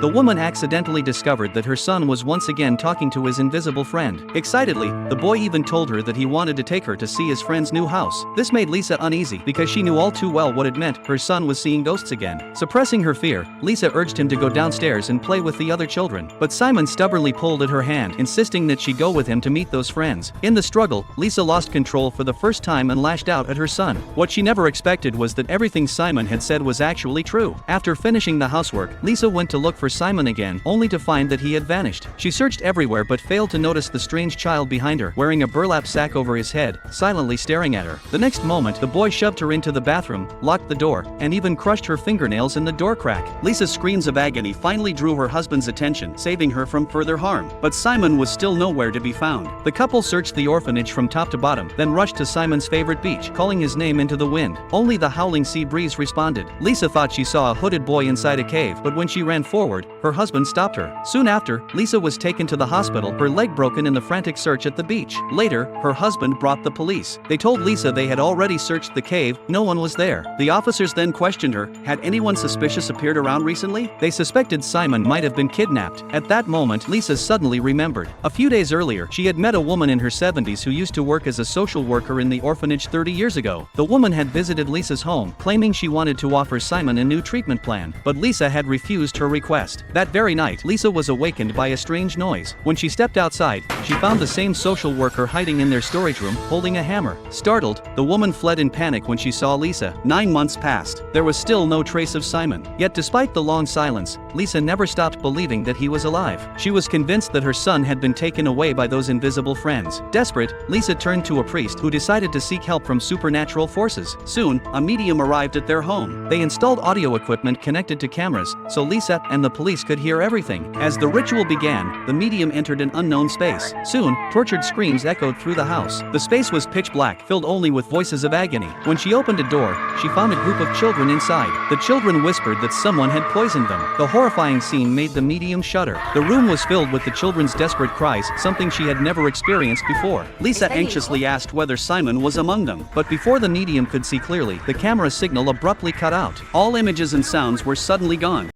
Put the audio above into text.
the woman accidentally discovered that her son was once again talking to his invisible friend. Excitedly, the boy even told her that he wanted to take her to see his friend's new house. This made Lisa uneasy because she knew all too well what it meant. Her son was seeing ghosts again. Suppressing her fear, Lisa urged him to go downstairs and play with the other children. But Simon stubbornly pulled at her hand, insisting that she go with him to meet those friends. In the struggle, Lisa lost control for the first time and lashed out at her son. What she never expected was that everything Simon had said was actually true. After finishing the housework, Lisa went to look for Simon again, only to find that he had vanished. She searched everywhere but failed to notice the strange child behind her, wearing a burlap sack over his head, silently staring at her. The next moment, the boy shoved her into the bathroom, locked the door, and even crushed her fingernails in the door crack. Lisa's screams of agony finally drew her husband's attention, saving her from further harm. But Simon was still nowhere to be found. The couple searched the orphanage from top to bottom, then rushed to Simon's favorite beach, calling his name into the wind. Only the howling sea breeze responded. Lisa thought she saw a hooded boy inside a cave, but when she ran forward, her husband stopped her. Soon after, Lisa was taken to the hospital, her leg broken in the frantic search at the beach. Later, her husband brought the police. They told Lisa they had already searched the cave, no one was there. The officers then questioned her, had anyone suspicious appeared around recently? They suspected Simon might have been kidnapped. At that moment, Lisa suddenly remembered. A few days earlier, she had met a woman in her 70s who used to work as a social worker in the orphanage 30 years ago. The woman had visited Lisa's home, claiming she wanted to offer Simon a new treatment plan, but Lisa had refused her request. That very night, Lisa was awakened by a strange noise. When she stepped outside, she found the same social worker hiding in their storage room, holding a hammer. Startled, the woman fled in panic when she saw Lisa. 9 months passed. There was still no trace of Simon. Yet despite the long silence, Lisa never stopped believing that he was alive. She was convinced that her son had been taken away by those invisible friends. Desperate, Lisa turned to a priest who decided to seek help from supernatural forces. Soon, a medium arrived at their home. They installed audio equipment connected to cameras, so Lisa and the police could hear everything. As the ritual began, the medium entered an unknown space. Soon, tortured screams echoed through the house. The space was pitch black, filled only with voices of agony. When she opened a door, she found a group of children inside. The children whispered that someone had poisoned them. The horrifying scene made the medium shudder. The room was filled with the children's desperate cries, something she had never experienced before. Lisa anxiously asked whether Simon was among them, but before the medium could see clearly, the camera signal abruptly cut out. All images and sounds were suddenly gone.